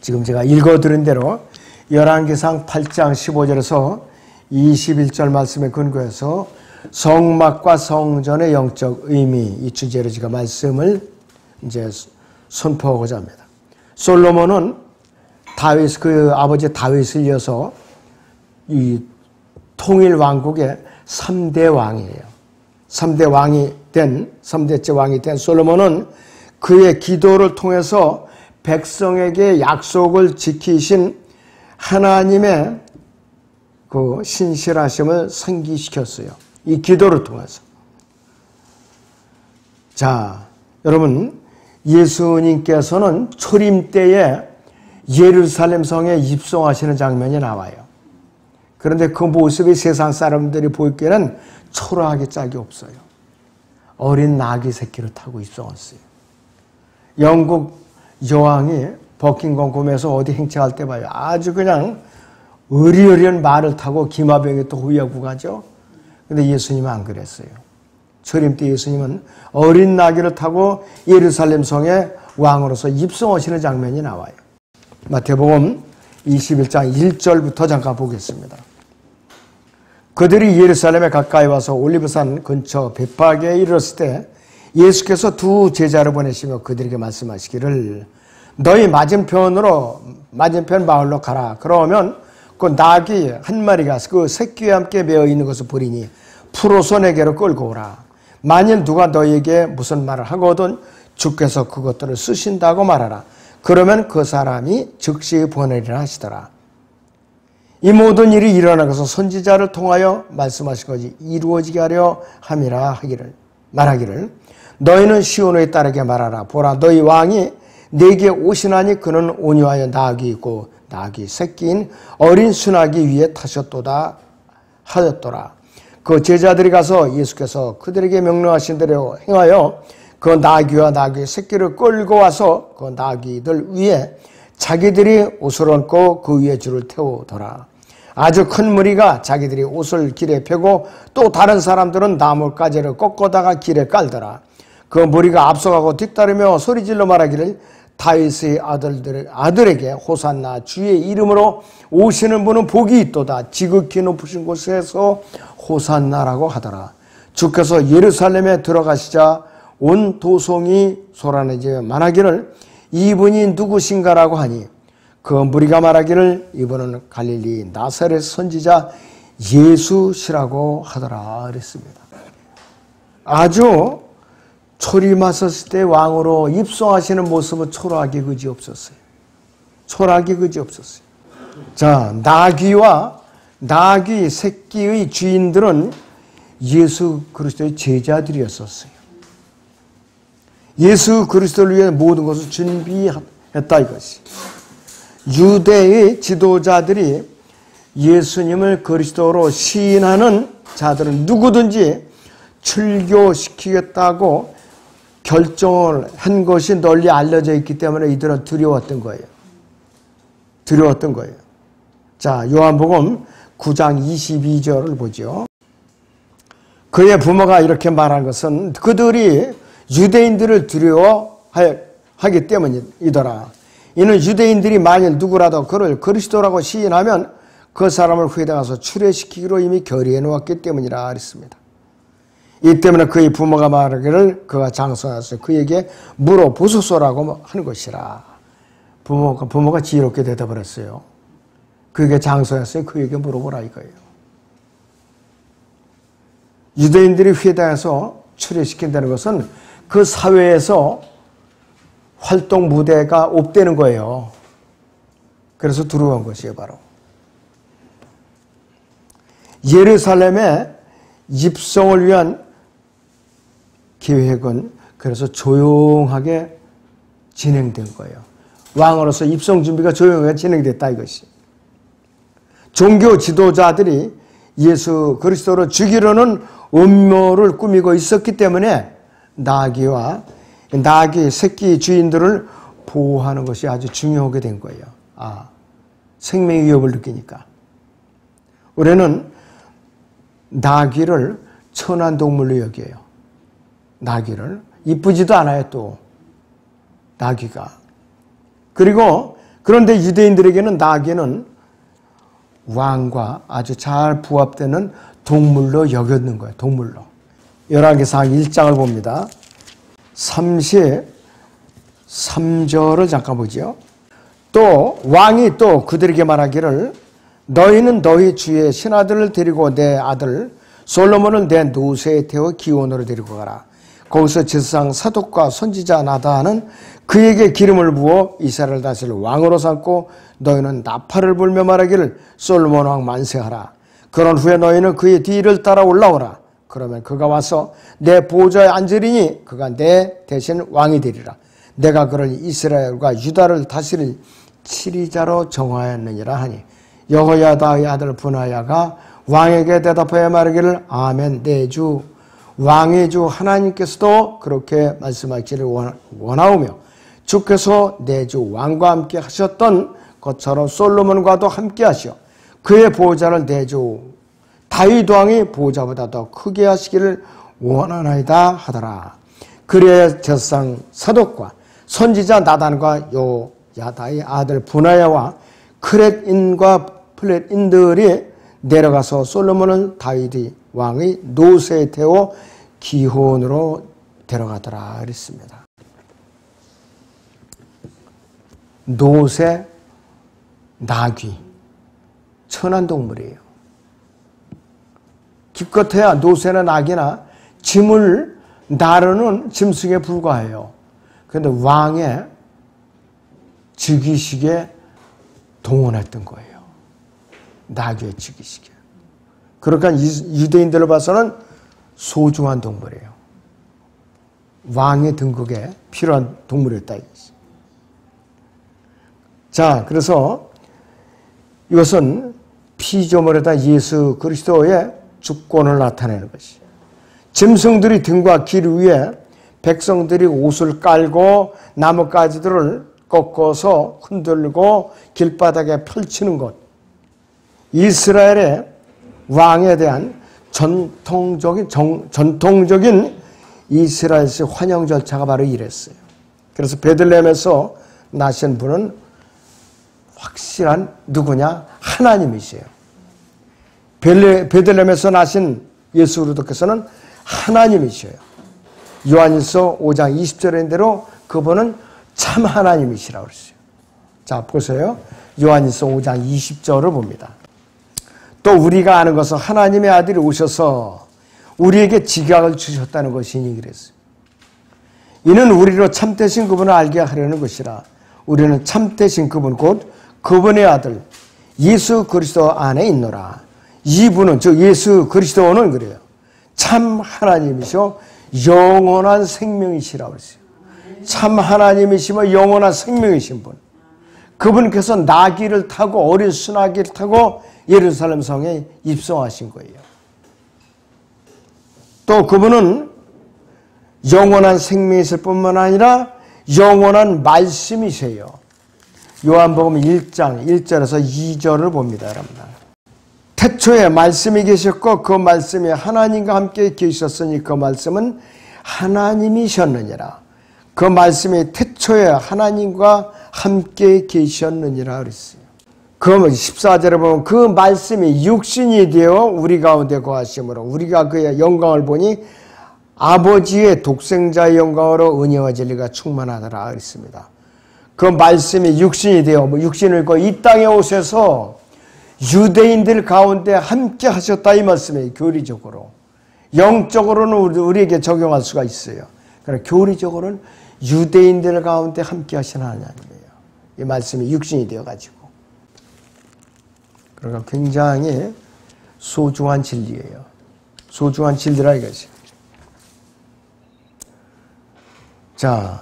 지금 제가 읽어드린 대로 열왕기상 8장 15절에서 21절 말씀에 근거해서 성막과 성전의 영적 의미, 이 주제로 제가 말씀을 이제 선포하고자 합니다. 솔로몬은 그 아버지 다윗을 이어서 이 통일 왕국의 3대 왕이에요. 3대째 왕이 된 솔로몬은 그의 기도를 통해서 백성에게 약속을 지키신 하나님의 그 신실하심을 상기시켰어요. 이 기도를 통해서. 자, 여러분, 예수님께서는 초림 때에 예루살렘 성에 입성하시는 장면이 나와요. 그런데 그 모습이 세상 사람들이 보기에는 초라하게 짝이 없어요. 어린 나귀 새끼를 타고 입성했어요. 영국 여왕이 버킹엄宫에서 어디 행차할 때 봐요. 아주 그냥 의리의리한 말을 타고 기마병이 또 후회하고 가죠. 근데 예수님은 안 그랬어요. 초림 때 예수님은 어린 나귀를 타고 예루살렘 성에 왕으로서 입성하시는 장면이 나와요. 마태복음 21장 1절부터 잠깐 보겠습니다. 그들이 예루살렘에 가까이 와서 올리브산 근처 벳파게에 이르렀을 때 예수께서 두 제자를 보내시며 그들에게 말씀하시기를 너희 맞은편 마을로 가라. 그러면 그 나귀 한 마리가 그 새끼와 함께 매어 있는 것을 보리니 풀어서 내게로 끌고 오라. 만일 누가 너희에게 무슨 말을 하거든 주께서 그것들을 쓰신다고 말하라. 그러면 그 사람이 즉시 보내리라 하시더라. 이 모든 일이 일어나서 선지자를 통하여 말씀하신 것이 이루어지게 하려 함이라 말하기를 너희는 시온에 따르게 말하라. 보라, 너희 왕이 내게 오시나니 그는 온유하여 나귀 있고 나귀 새끼인 어린 수나귀 위에 타셨도다 하였더라. 그 제자들이 가서 예수께서 그들에게 명령하신 대로 행하여 그 나귀와 나귀 새끼를 끌고 와서 그 나귀들 위에 자기들이 옷을 얹고 그 위에 줄을 태우더라. 아주 큰 무리가 자기들이 옷을 길에 펴고 또 다른 사람들은 나뭇가지를 꺾어다가 길에 깔더라. 그 무리가 앞서가고 뒤따르며 소리질러 말하기를 다윗의 아들에게 호산나 주의 이름으로 오시는 분은 복이 있도다. 지극히 높으신 곳에서 호산나라고 하더라. 주께서 예루살렘에 들어가시자 온 도성이 소란해지며 말하기를 이분이 누구신가라고 하니 그 무리가 말하기를 이분은 갈릴리 나사렛 선지자 예수시라고 하더라 그랬습니다. 아주 초림하셨을 때 왕으로 입성하시는 모습은 초라하기 그지없었어요. 초라하기 그지없었어요. 자, 나귀와 나귀 새끼의 주인들은 예수 그리스도의 제자들이었었어요. 예수 그리스도를 위해 모든 것을 준비했다 이것이. 유대의 지도자들이 예수님을 그리스도로 시인하는 자들은 누구든지 출교시키겠다고 결정을 한 것이 널리 알려져 있기 때문에 이들은 두려웠던 거예요. 두려웠던 거예요. 자, 요한복음 9장 22절을 보죠. 그의 부모가 이렇게 말한 것은 그들이 유대인들을 두려워하기 때문이더라. 이는 유대인들이 만일 누구라도 그를 그리스도라고 시인하면 그 사람을 후에다가서 출애시키기로 이미 결의해 놓았기 때문이라 그랬습니다. 이 때문에 그의 부모가 말하기를 그가 장성하여서 그에게 물어보소서라고 하는 것이라. 부모가 지혜롭게 대답을 했어요. 그에게 장성하여서 그에게 물어보라 이거예요. 유대인들이 회당에서 출애시킨다는 것은 그 사회에서 활동 무대가 없대는 거예요. 그래서 두려운 것이에요, 바로. 예루살렘의 입성을 위한 계획은 그래서 조용하게 진행된 거예요. 왕으로서 입성 준비가 조용하게 진행됐다 이것이. 종교 지도자들이 예수 그리스도를 죽이려는 음모를 꾸미고 있었기 때문에 나귀와 나귀 새끼 주인들을 보호하는 것이 아주 중요하게 된 거예요. 생명의 위협을 느끼니까. 우리는 나귀를 천한 동물로 여겨요. 나귀를. 이쁘지도 않아요, 또. 나귀가. 그리고 그런데 유대인들에게는 나귀는 왕과 아주 잘 부합되는 동물로 여겼는 거예요. 동물로. 열왕기상 1장을 봅니다. 33절을 잠깐 보죠. 또 왕이 또 그들에게 말하기를 너희는 너희 주의 신하들을 데리고 내 아들 솔로몬을 내 노새에 태워 기온으로 데리고 가라. 거기서 제사장 사독과 선지자 나단은 그에게 기름을 부어 이스라엘을 다스릴 왕으로 삼고 너희는 나팔을 불며 말하기를 솔로몬 왕 만세하라. 그런 후에 너희는 그의 뒤를 따라 올라오라. 그러면 그가 와서 내 보좌에 앉으리니 그가 내 대신 왕이 되리라. 내가 그를 이스라엘과 유다를 다스릴 치리자로 정하였느니라 하니 여호야다의 아들 분하야가 왕에게 대답하여 말하기를 아멘 내 주 왕의 주 하나님께서도 그렇게 말씀하기를 원하오며 주께서 내 주 왕과 함께 하셨던 것처럼 솔로몬과도 함께 하시어 그의 보호자를 내 주 다윗 왕이 보호자보다 더 크게 하시기를 원하나이다 하더라. 그래야 제사장 사독과 선지자 나단과 요야다의 아들 분하야와 크렛인과 플렛인들이 내려가서 솔로몬을 다윗 왕의 노새에 태워 기혼으로 데려가더라 그랬습니다. 노새, 나귀, 천한 동물이에요. 기껏해야 노새나 나귀나 짐을 나르는 짐승에 불과해요. 그런데 왕의 즉위식에 동원했던 거예요. 나귀의 즉위식에. 그러니까 유대인들을 봐서는 소중한 동물이에요. 왕의 등극에 필요한 동물이었다. 자, 그래서 이것은 피조물에다 예수 그리스도의 주권을 나타내는 것이. 짐승들이 등과 길 위에 백성들이 옷을 깔고 나뭇가지들을 꺾어서 흔들고 길바닥에 펼치는 것. 이스라엘의 왕에 대한 전통적인 이스라엘식 환영 절차가 바로 이랬어요. 그래서 베들레헴에서 나신 분은 확실한 누구냐? 하나님이세요. 베들레헴에서 나신 예수 그리스도께서는 하나님이셔요. 요한일서 5장 20절인 대로 그분은 참 하나님이시라고 그랬어요. 자, 보세요. 요한일서 5장 20절을 봅니다. 또 우리가 아는 것은 하나님의 아들이 오셔서 우리에게 지각을 주셨다는 것이니 그랬어요. 이는 우리로 참되신 그분을 알게 하려는 것이라. 우리는 참되신 그분 곧 그분의 아들 예수 그리스도 안에 있노라. 이분은 즉 예수 그리스도는 그래요. 참 하나님이시오 영원한 생명이시라고 그랬어요. 참 하나님이시며 영원한 생명이신 분. 그분께서 나귀를 타고 어린 수나귀를 타고 예루살렘 성에 입성하신 거예요. 또 그분은 영원한 생명이실 뿐만 아니라 영원한 말씀이세요. 요한복음 1장 1절에서 2절을 봅니다. 여러분. 태초에 말씀이 계셨고 그 말씀이 하나님과 함께 계셨으니 그 말씀은 하나님이셨느니라. 그 말씀이 태초에 하나님과 함께 계셨느니라 그랬어요. 그 14절에 보면 그 말씀이 육신이 되어 우리 가운데 거하심으로 우리가 그의 영광을 보니 아버지의 독생자의 영광으로 은혜와 진리가 충만하더라 그랬습니다. 그 말씀이 육신이 되어 육신을 입고 이 땅에 오셔서 유대인들 가운데 함께 하셨다 이 말씀이에요. 교리적으로. 영적으로는 우리에게 적용할 수가 있어요. 그러나 교리적으로는 유대인들 가운데 함께 하신 하나님이에요. 이 말씀이 육신이 되어가지고. 그러니까 굉장히 소중한 진리예요. 소중한 진리라 이거지. 자,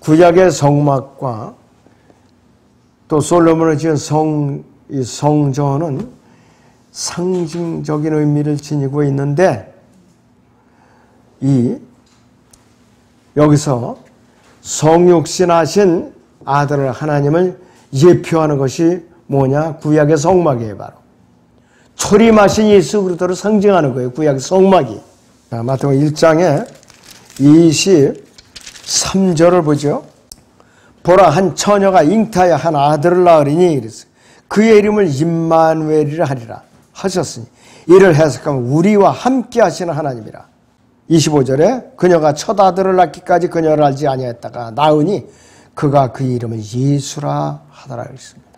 구약의 성막과 또 솔로몬을 지은 성전은 상징적인 의미를 지니고 있는데 여기서 성육신하신 아들 하나님을 예표하는 것이 뭐냐? 구약의 성막이에요. 바로 초림하신 예수 그리스도를 상징하는 거예요. 구약의 성막이. 마태복음 1장에 23절을 보죠. 보라, 한 처녀가 잉타하여 한 아들을 낳으리니 그랬어요. 그의 이름을 임마누엘이라 하리라 하셨으니 이를 해석하면 우리와 함께 하시는 하나님이라. 25절에 그녀가 첫 아들을 낳기까지 그녀를 알지 아니하였다가 낳으니 그가 그 이름을 예수라 하더라 그랬습니다.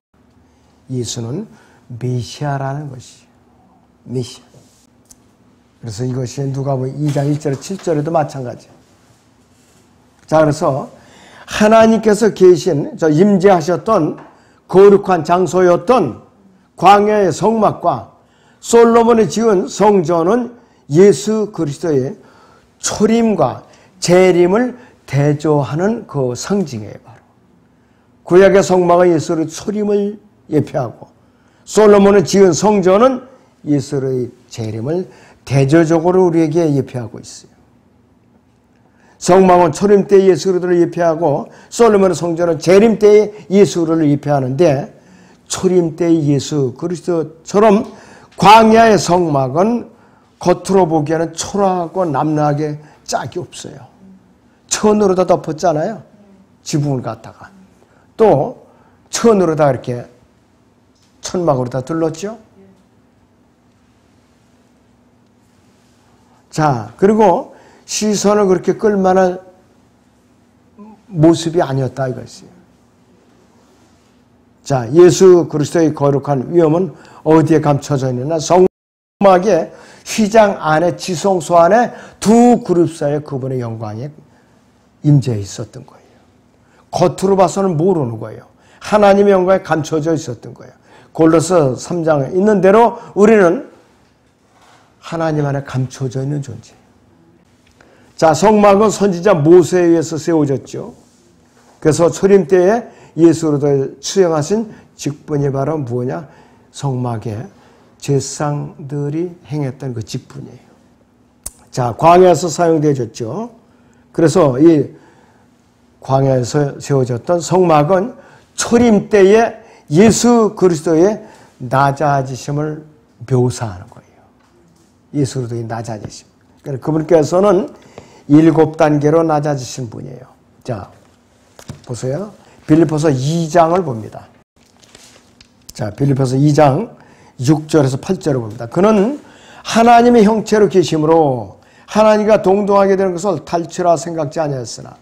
예수는 메시아라는 것이에요. 메시아. 그래서 이것이 누가복음 2장 1절에 7절에도 마찬가지예요. 자, 그래서 하나님께서 계신 임재하셨던 거룩한 장소였던 광야의 성막과 솔로몬이 지은 성전은 예수 그리스도의 초림과 재림을 대조하는 그 상징이에요. 바로 구약의 성막은 예수의 초림을 예표하고 솔로몬이 지은 성전은 예수의 재림을 대조적으로 우리에게 예표하고 있어요. 성막은 초림 때 예수 그리스도를 예표하고 솔로몬의 성전은 재림 때의 예수 그리스도를 예표하는데 초림 때의 예수 그리스도처럼 광야의 성막은 겉으로 보기에는 초라하고 남루하게 짝이 없어요. 천으로 다 덮었잖아요. 지붕을 갖다가. 또 천으로 다 이렇게 천막으로 다 둘렀죠. 자, 그리고 시선을 그렇게 끌만한 모습이 아니었다 이것이에요. 자, 예수 그리스도의 거룩한 위엄은 어디에 감춰져 있느냐? 성막의 휘장 안에, 지성소 안에 두 그룹 사이에 그분의 영광이 임재해 있었던 거예요. 겉으로 봐서는 모르는 거예요. 하나님의 영광에 감춰져 있었던 거예요. 골로새 3장에 있는 대로 우리는 하나님 안에 감춰져 있는 존재예요. 자, 성막은 선지자 모세에 의해서 세워졌죠. 그래서 초림 때에 예수로 수행하신 직분이 바로 뭐냐? 성막에 제사장들이 행했던 그 직분이에요. 자, 광야에서 사용되어졌죠. 그래서 이 광야에서 세워졌던 성막은 초림 때에 예수 그리스도의 낮아지심을 묘사하는 거예요. 예수 그리스도의 낮아지심. 그러니까 그분께서는 7단계로 낮아지신 분이에요. 자, 보세요. 빌립보서 2장을 봅니다. 자, 빌립보서 2장 6절에서 8절을 봅니다. 그는 하나님의 형체로 계심으로 하나님과 동등하게 되는 것을 탈취라 생각지 아니하였으나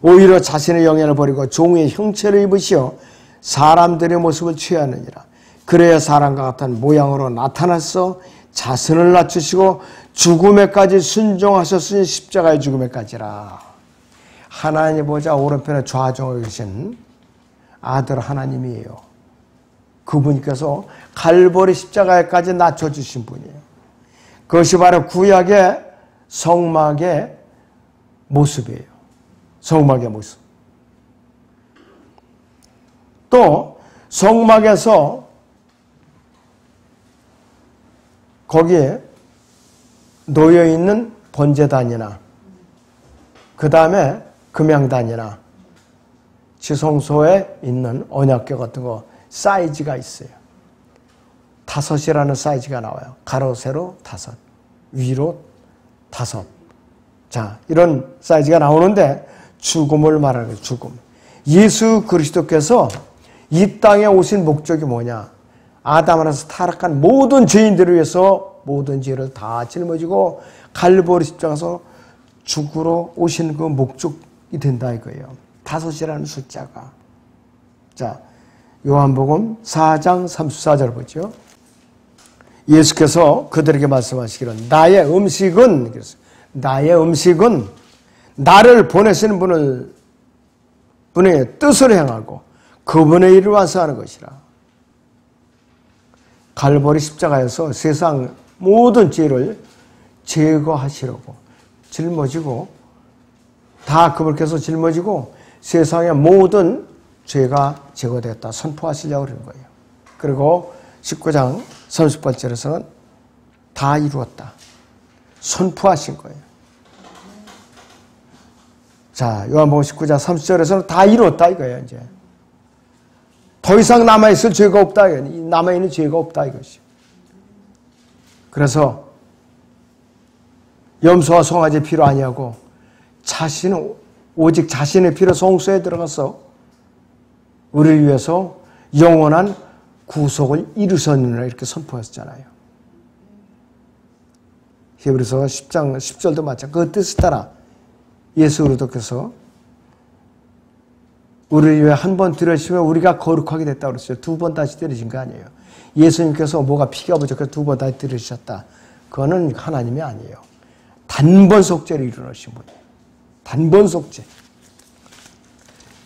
오히려 자신의 영예를 버리고 종의 형체를 입으시어 사람들의 모습을 취하느니라. 그래야 사람과 같은 모양으로 나타나서 자신을 낮추시고 죽음에까지 순종하셨으니 십자가의 죽음에까지라. 하나님 보좌 오른편에 좌정하고 계신 아들 하나님이에요. 그분께서 갈보리 십자가에까지 낮춰주신 분이에요. 그것이 바로 구약의 성막의 모습이에요. 성막의 모습. 또 성막에서 거기에 놓여있는 번제단이나 그 다음에 금양단이나 지성소에 있는 언약궤 같은 거 사이즈가 있어요. 5이라는 사이즈가 나와요. 가로 세로 5, 위로 5. 자, 이런 사이즈가 나오는데 죽음을 말하는 거예요. 죽음. 예수 그리스도께서 이 땅에 오신 목적이 뭐냐? 아담 안에서 타락한 모든 죄인들을 위해서 모든 죄를 다 짊어지고 갈보리 십자가에서 죽으러 오신 그 목적이 된다 이거예요. 5이라는 숫자가. 자, 요한복음 4장 34절 보죠. 예수께서 그들에게 말씀하시기를 나의 음식은 나를 보내시는 분의 뜻을 행하고 그분의 일을 완수하는 것이라. 갈보리 십자가에서 세상 모든 죄를 제거하시려고 짊어지고 다 그분께서 짊어지고 세상의 모든 죄가 제거되었다 선포하시려고 그러는 거예요. 그리고 19장 38절에서는 다 이루었다 선포하신 거예요. 자, 요한복음 19장 30절에서는 다 이루었다 이거예요. 이제 더 이상 남아있을 죄가 없다. 남아있는 죄가 없다 이것이. 그래서 염소와 송아지 피로 아니하고 오직 자신의 피로 성소에 들어가서 우리를 위해서 영원한 구속을 이루셨느니라 이렇게 선포했잖아요. 히브리서 10장 10절도 마찬가지. 그 뜻을 따라 예수 그리스도께서 우리를 위해 한 번 들으시면 우리가 거룩하게 됐다고 그랬어요. 두 번 다시 들으신 거 아니에요. 예수님께서 뭐가 피가 부족해서 두 번 다시 들으셨다. 그거는 하나님이 아니에요. 단번 속죄를 이루신 분이에요. 단번 속죄.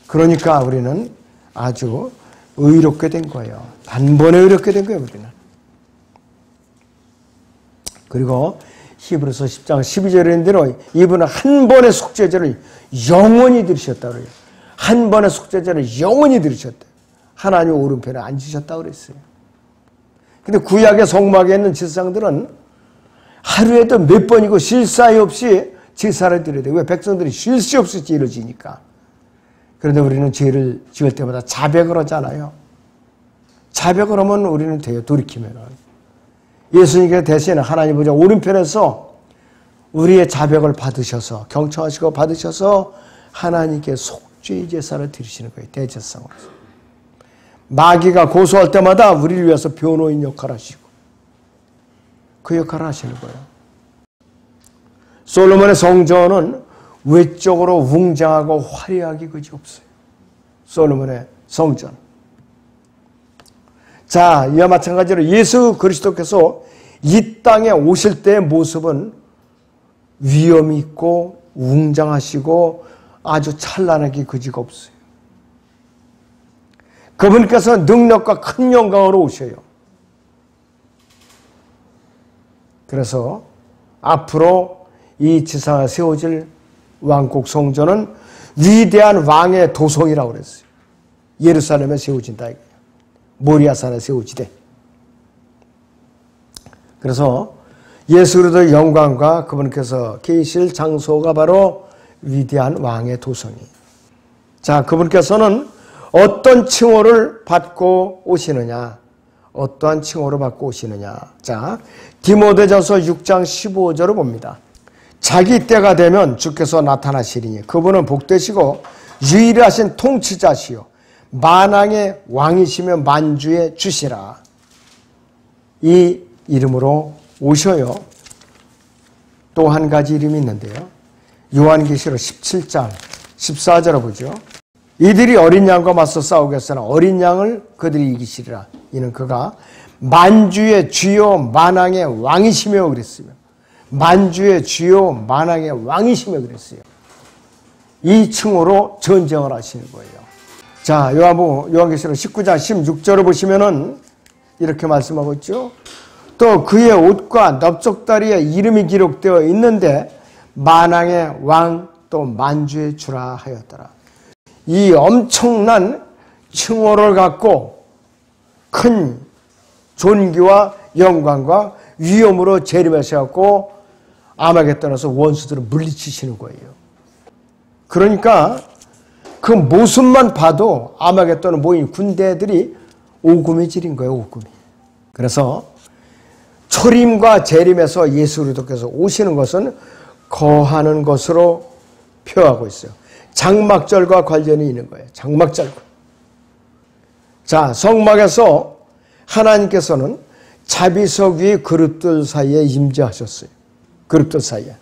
그러니까 우리는 아주 의롭게 된 거예요. 단번에 의롭게 된 거예요, 우리는. 그리고 히브리서 10장 12절에 있는 대로 이분은 한 번의 속죄제를 영원히 들으셨다고 그래요. 한 번의 속죄제를 영원히 들으셨다. 하나님 오른편에 앉으셨다고 그랬어요. 근데 구약의 성막에 있는 제사장들은 하루에도 몇 번이고 쉴 사이 없이 제사를 드려야 돼요. 왜? 백성들이 쉴 새 없이 죄를 지니까. 그런데 우리는 죄를 지을 때마다 자백을 하잖아요. 자백을 하면 우리는 돼요. 돌이키면은. 예수님께서 대신 하나님 보좌 오른편에서 우리의 자백을 받으셔서 경청하시고 받으셔서 하나님께 속죄의 제사를 드리시는 거예요. 대제사장으로서. 마귀가 고소할 때마다 우리를 위해서 변호인 역할을 하시고 그 역할을 하시는 거예요. 솔로몬의 성전은 외적으로 웅장하고 화려하기 그지없어요. 솔로몬의 성전. 자, 이와 마찬가지로 예수 그리스도께서 이 땅에 오실 때의 모습은 위엄이 있고 웅장하시고 아주 찬란하기 그지가 없어요. 그분께서 능력과 큰 영광으로 오셔요. 그래서 앞으로 이 지상에 세워질 왕국 성전은 위대한 왕의 도성이라고 그랬어요. 예루살렘에 세워진다. 모리아산에 세워지되. 그래서 예수 그리스도의 영광과 그분께서 계실 장소가 바로 위대한 왕의 도성이에요. 자, 그분께서는 어떤 칭호를 받고 오시느냐? 어떠한 칭호를 받고 오시느냐? 자, 디모데전서 6장 15절을 봅니다. 자기 때가 되면 주께서 나타나시리니 그분은 복되시고 유일하신 통치자시요 만왕의 왕이시며 만주의 주시라. 이 이름으로 오셔요. 또 한 가지 이름이 있는데요. 요한계시록 17장 14절을 보죠. 이들이 어린 양과 맞서 싸우겠으나 어린 양을 그들이 이기시리라. 이는 그가 만주의 주요 만왕의 왕이시며 그랬으며 만주의 주요 만왕의 왕이시며 그랬어요. 이 칭호로 전쟁을 하시는 거예요. 자, 요한계시록 19장 16절을 보시면은 이렇게 말씀하고 있죠. 또 그의 옷과 넓적다리에 이름이 기록되어 있는데 만왕의 왕 또 만주의 주라 하였더라. 이 엄청난 칭호를 갖고 큰 존귀와 영광과 위엄으로 재림하셔갖고 아마겟돈에서 원수들을 물리치시는 거예요. 그러니까 그 모습만 봐도 아마겟돈에 모인 군대들이 오금이 지린 거예요. 오금이. 그래서 초림과 재림에서 예수 그리스도께서 오시는 것은 거하는 것으로 표하고 있어요. 장막절과 관련이 있는 거예요. 장막절과. 자, 성막에서 하나님께서는 자비석 위의 그릇들 사이에 임재하셨어요. 그릇들 사이에.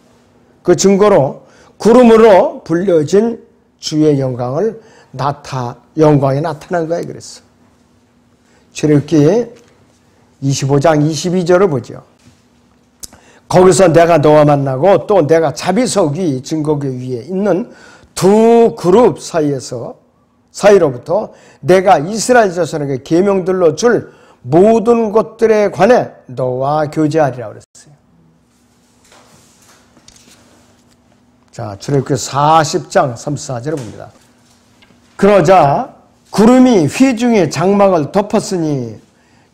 그 증거로 구름으로 불려진 주의 영광이 나타난 거예요. 그랬어. 출애굽기 25장 22절을 보죠. 거기서 내가 너와 만나고 또 내가 자비석 위 증거궤 위에 있는 두 그룹 사이로부터 내가 이스라엘 자손에게 계명들로 줄 모든 것들에 관해 너와 교제하리라 그랬어요. 자, 출애굽기 40장 34절을 봅니다. 그러자 구름이 회중의 장막을 덮었으니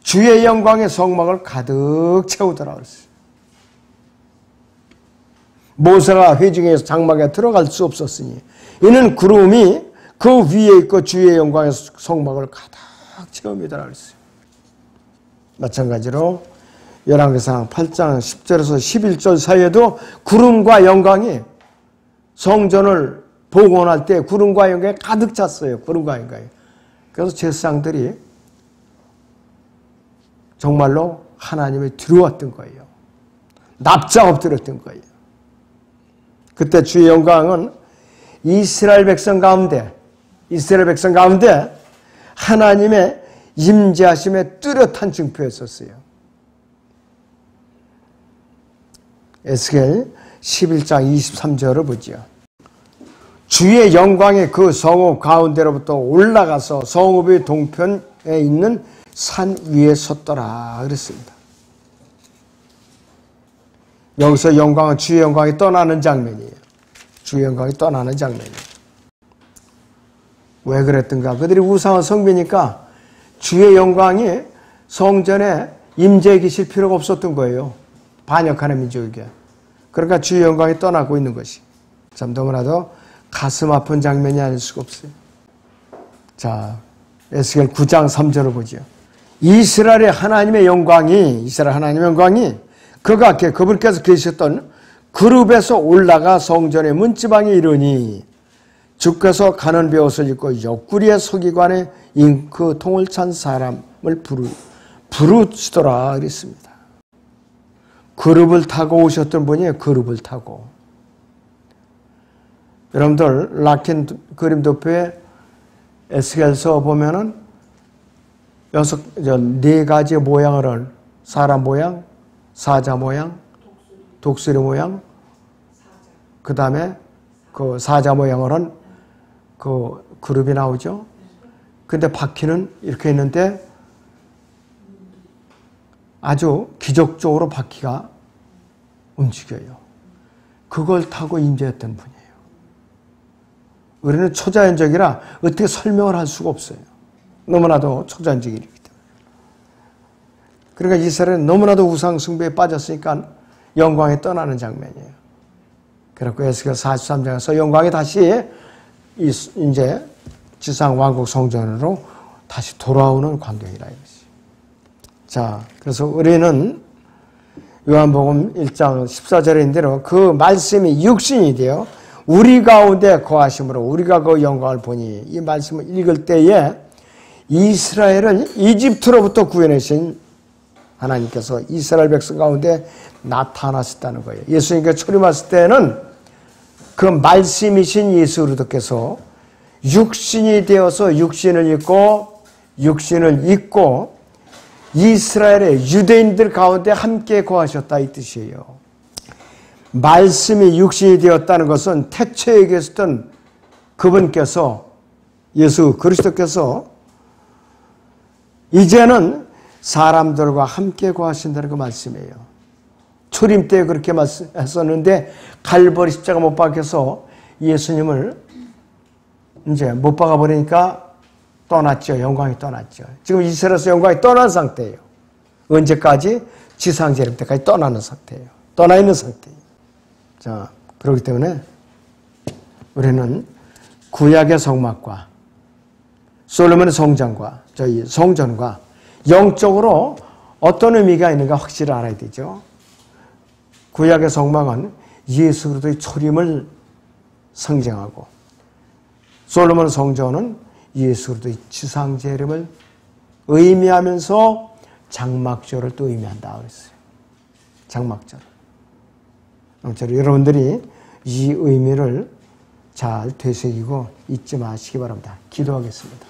주의 영광의 성막을 가득 채우더라 그랬어요. 모세가 회중의 장막에 들어갈 수 없었으니 이는 구름이 그 위에 있고 주의 영광의 성막을 가득 채웁니다 그랬어요. 마찬가지로 열왕기상 8장 10절에서 11절 사이에도 구름과 영광이 성전을 복원할 때 구름과 영광이 가득 찼어요. 구름과 영광이. 그래서 제사장들이 정말로 하나님의 두려웠던 거예요. 납작 엎드렸던 거예요. 그때 주의 영광은 이스라엘 백성 가운데 하나님의 임재하심의 뚜렷한 증표였었어요. 에스겔 11장 23절을 보죠. 주의 영광이 그 성읍 가운데로부터 올라가서 성읍의 동편에 있는 산 위에 섰더라 그랬습니다. 여기서 영광은 주의 영광이 떠나는 장면이에요. 주의 영광이 떠나는 장면이에요. 왜 그랬던가? 그들이 우상한 성비니까 주의 영광이 성전에 임재해 계실 필요가 없었던 거예요. 반역하는 민족에게. 그러니까 주의 영광이 떠나고 있는 것이 참 너무나도 가슴 아픈 장면이 아닐 수가 없어요. 자, 에스겔 9장 3절을 보죠. 이스라엘 하나님의 영광이 그분께서 계셨던 그룹에서 올라가 성전의 문지방에 이르니 주께서 가는 베옷을 입고 옆구리의 서기관의 잉크 통을 찬 사람을 부르시더라 그랬습니다. 그룹을 타고 오셨던 분이에요. 그룹을 타고. 여러분들 라킨 그림 도표에 에스겔서 보면은 4가지 모양을 사람 모양, 사자 모양, 독수리 모양, 그 다음에 그 사자 모양을 한 그 그룹이 나오죠. 근데 바퀴는 이렇게 있는데 아주 기적적으로 바퀴가 움직여요. 그걸 타고 임재했던 분이에요. 우리는 초자연적이라 어떻게 설명을 할 수가 없어요. 너무나도 초자연적이기 때문에. 그러니까 이스라엘은 너무나도 우상 숭배에 빠졌으니까 영광이 떠나는 장면이에요. 그래서 에스겔 43장에서 영광이 다시 이제 지상 왕국 성전으로 다시 돌아오는 광경이라 이거지. 자, 그래서 우리는 요한복음 1장 14절에 있는 대로 그 말씀이 육신이 되어 우리 가운데 거하심으로 우리가 그 영광을 보니 이 말씀을 읽을 때에 이스라엘을 이집트로부터 구해내신 하나님께서 이스라엘 백성 가운데 나타나셨다는 거예요. 예수님께서 초림하실 때는 그 말씀이신 예수 그리스도께서 육신이 되어서 육신을 입고 이스라엘의 유대인들 가운데 함께 거하셨다 이 뜻이에요. 말씀이 육신이 되었다는 것은 태초에 계셨던 그분께서 예수 그리스도께서 이제는 사람들과 함께 거하신다는 그 말씀이에요. 초림 때 그렇게 말씀했었는데 갈보리 십자가 못 박혀서 예수님을 이제 못 박아 버리니까 떠났죠. 영광이 떠났죠. 지금 이스라엘에서 영광이 떠난 상태예요. 언제까지? 지상재림 때까지 떠나는 상태예요. 떠나 있는 상태예요. 자, 그렇기 때문에 우리는 구약의 성막과 솔로몬의 성전과 저희 성전과 영적으로 어떤 의미가 있는가 확실히 알아야 되죠. 구약의 성막은 예수 그리스도의 초림을 상징하고 솔로몬 성전은 예수 그리스도의 지상 재림을 의미하면서 장막절을 또 의미한다 그랬어요. 장막절. 아무쪼록 여러분들이 이 의미를 잘 되새기고 잊지 마시기 바랍니다. 기도하겠습니다.